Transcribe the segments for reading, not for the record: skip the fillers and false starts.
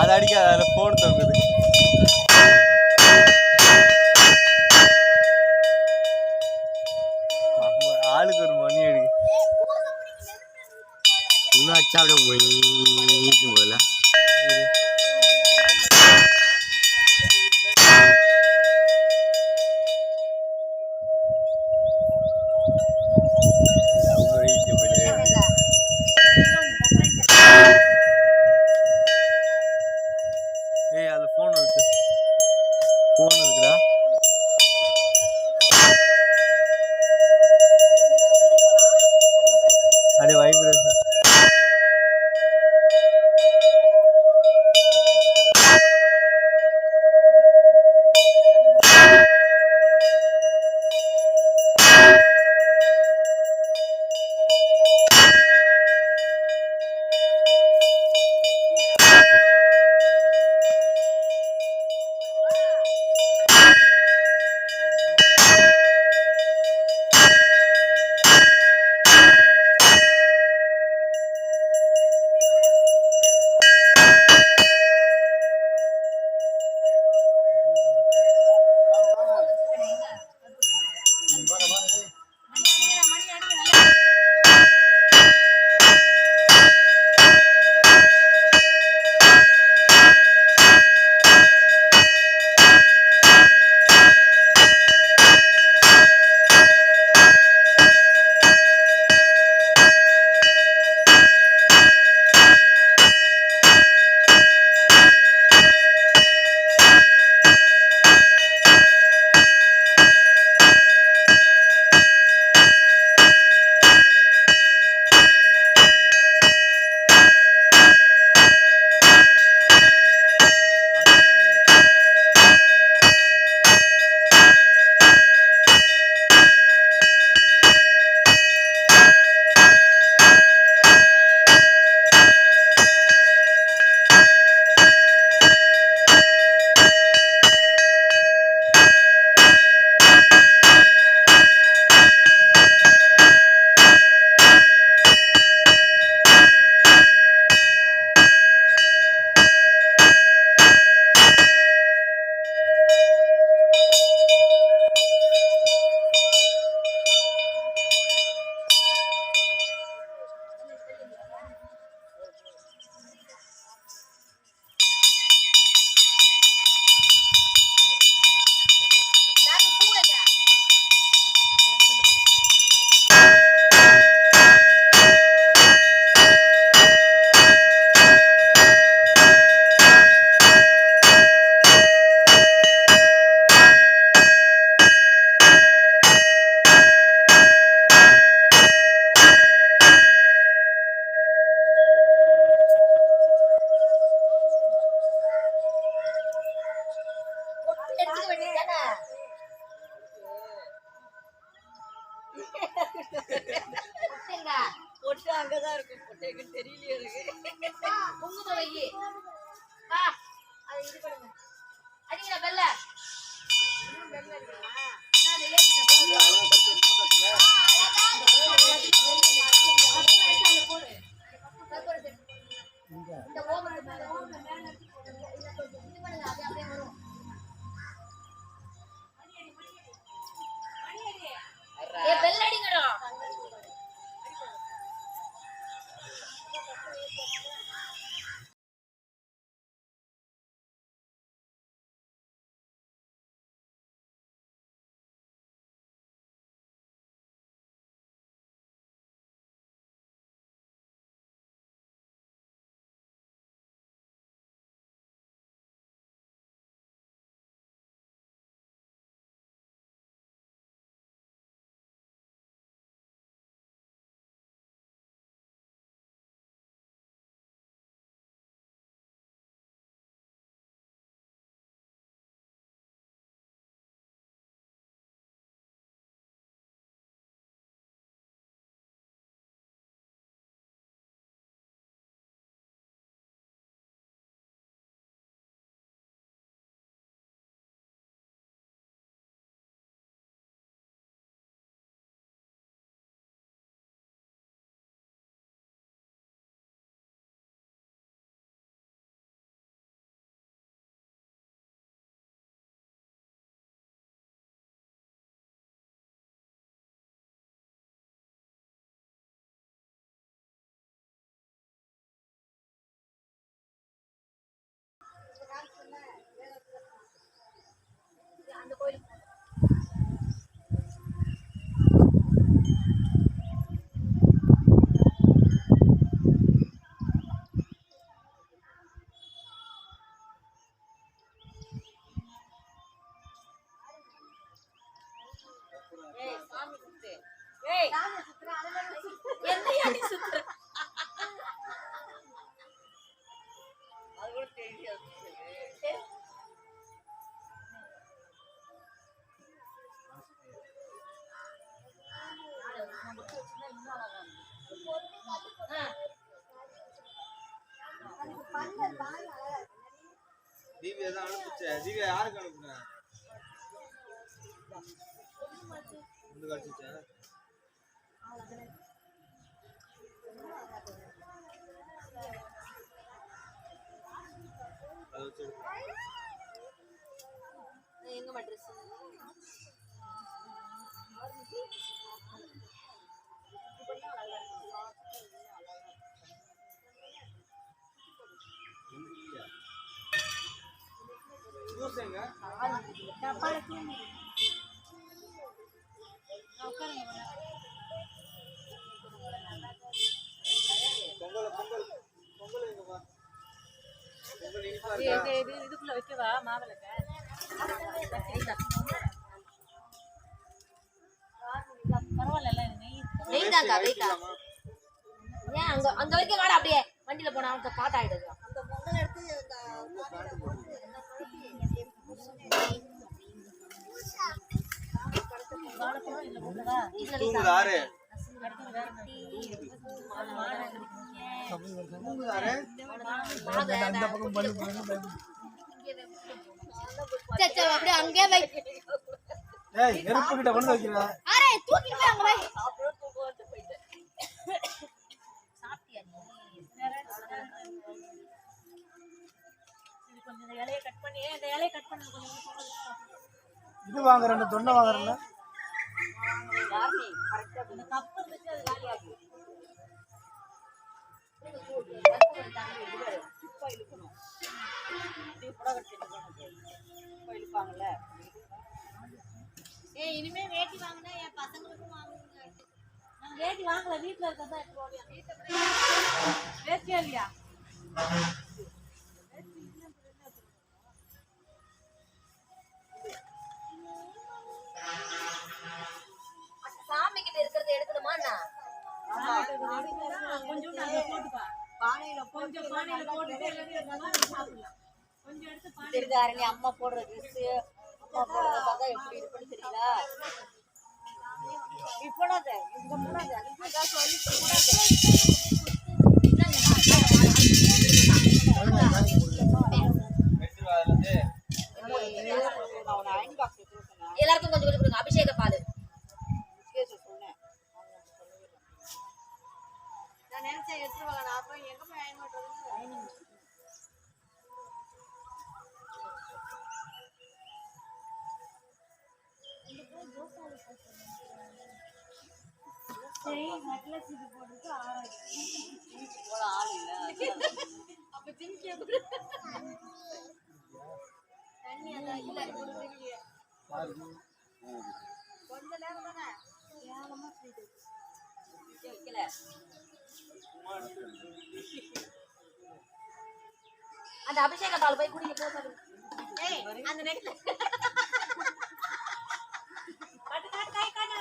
அது அடிக்காத, அதில் ஃபோன் தொங்குது. ஆளுக்கு ஒரு மணி அடி. இன்னும் அச்சா அப்படியே போல. ஏய், அதில் ஃபோன் இருக்கு. ஃபோன் இருக்குதா? அப்படியே வைப்ரேஷன். அங்கதான் இருக்கு. தெரியலையே தீவியா தான் அனுப்பிச்ச. தீவியா யாருக்கு அனுப்புன? வந்து கடிச்சிச்சேன். அது வச்சு எங்க ட்ரெஸ் ஜூஸ்ங்க பொங்கல் பொங்கல் பொங்கல் எங்கப்பா? பொங்கல் இனிப்பா இருக்கா? இதுக்குள்ள வைக்கவா மாவிளக்க பரவாயில்ல நெய் தாங்க ஏன் அங்க அங்க வைக்க காட அப்படியே வண்டியில போனா அவங்க காட்ட ஆயிடுது அந்த பொங்கல் எடுத்து தூங்குதாரு தூங்குதாரு அப்படியே அங்கே வை ஏய் நெருப்பு கிட்ட கொண்டு வைக்கிறா அரே தூக்கி போய் அங்க வை அப்புறம் தூக்கு வந்து போயிடு சாப்பிட்டியா நீ கொஞ்சம் இந்த இலைய கட் பண்ணி இந்த இலைய கட் பண்ணு கொஞ்சம் இது வாங்குறேன் தொண்டை வாங்குறேன் யாருமே கரெக்ட்டா இந்த கப் இருந்துச்சு அது காலி ஆகும் ஏய் இனிமே வேட்டி வாங்குனா என் பசங்களுக்கும் வாங்குங்க நான் வேட்டி வாங்கல வீட்ல இருக்கதா எடுத்து ஓடியா வேட்டியா இல்லையா சாமி கிட்ட இருக்கிறது எடுக்கணுமா கொஞ்சம் போட்டுப்பா பானையில கொஞ்சம் பானையில போட்டுட்டு சாப்பிடலாம் கொஞ்சம் எடுத்து பானை இருக்காரு நீ அம்மா போடுற ட்ரெஸ் அம்மா போடுற பார்த்தா எப்படி இருக்குன்னு தெரியல இப்போடாத இங்க போடாத இங்க சொல்லி எல்லாருக்கும் கொஞ்சம் கொஞ்சம் கொடுங்க அபிஷேக பால் நான் நினைச்சேன் எடுத்துருவாங்க நான் அப்ப எங்க போய் அயன் பண்றது சரி நெக்லஸ் இது போட்டுட்டு போல ஆள் இல்ல அப்ப ஜிம்கே தண்ணி அத இல்ல குடிக்கிறீங்க கொஞ்ச நேரம் தானே ஏலமா ஃப்ரீ வைக்கல அந்த அபிஷேக பால் போய் குடிங்க போ சொல்லு ஏய் அந்த நெக்லஸ் கட் கட் கை கட்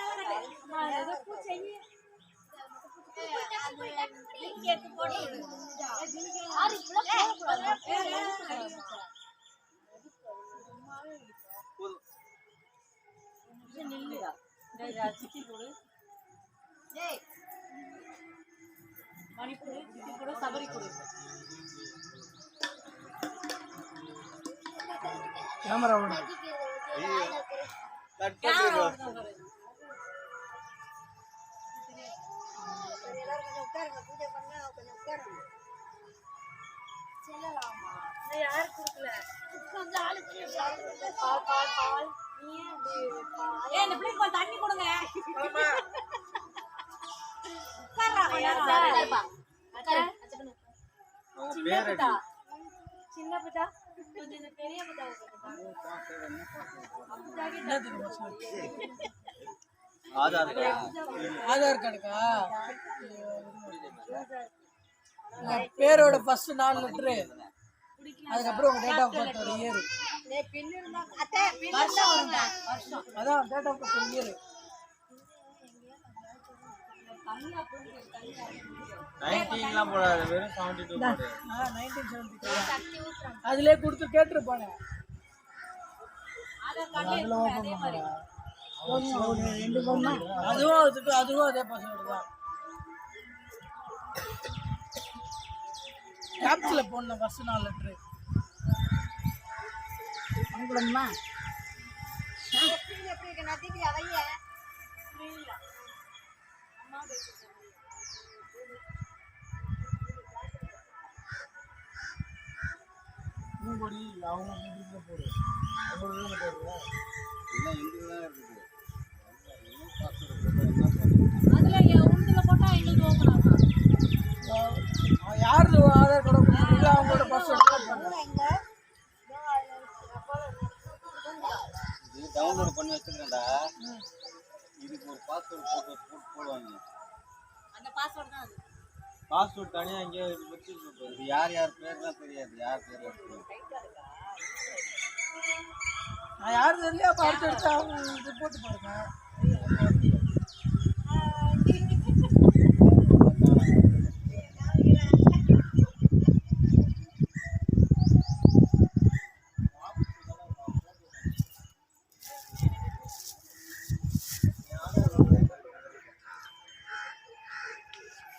நான் ஏதோ பூச்செய்ய லிங்க் எடுத்து போடு ஆறு நில்லுடா டேய் சிட்டி போடு ஏய் மணிப்பூர் சிட்டி போடு சபரி போடு கேமரா ஓடு கட் பண்ணிடுறோம் எல்லாரும் கொஞ்சம் உட்காருங்க பூஜை பண்ணா கொஞ்சம் உட்காருங்க செல்லலாமா நான் யாரு கொடுக்கல உட்கார்ந்து ஆளுக்கு பால் பால் பால் நீ ஏய் இந்த பிள்ளைக்கு கொஞ்சம் தண்ணி கொடுங்க ஆமா உட்கார்றா யாரா உட்காரு அவங்க பேர் அடி சின்ன பிட்டா கொஞ்சம் இந்த பெரிய பிட்டா ஆதார் ஆதார் கார்டுக்கா பேரோட ஃபர்ஸ்ட் 4 லெட்டர் அதுக்கப்புறம் உங்க டேட் ஆஃப் பர்த் ஒரு இயர் பின் இருந்தா அத்தை பின் வருஷம் அதான் டேட் ஆஃப் பர்த் ஒரு இயர் 19லாம் போடாது, வெறும் 72 போடு. 1972 அதிலே கொடுத்து கேட்டிருப்பானே. அதுல ஓப்பன் பண்ணுறா. அதுவும் அதே பாஸ்வேர்டு தான். கேப்ஸில் போடணும் ஃபர்ஸ்ட் 4 லெட்ரு. அனுப்பணுமா? எப்படி இருக்கு நதிக்கு அவைய அவங்க போடு. அதுல உண்டுல போட்டா எங்களுக்கு ஓபன் ஆகும். யாரு ஆதார் கார்டு கொடுக்குறீங்களோ அவங்களோட பாஸ்வேர்டு பண்ணுங்க. இது டவுன்லோட் பண்ணி வச்சுக்கிறேன்டா. இதுக்கு ஒரு பாஸ்வேர்டு போடுவாங்க. அந்த பாஸ்வேர்ட் தான் அது. பாஸ்வேர்ட் தனியா இங்கே வச்சு இது யார் யார் பேர்லாம் தெரியாது, யார் பேர் இருக்கு. நான் யாரு தெரியலையா பார்த்து எடுத்து அவங்க இது போட்டு பாருங்க.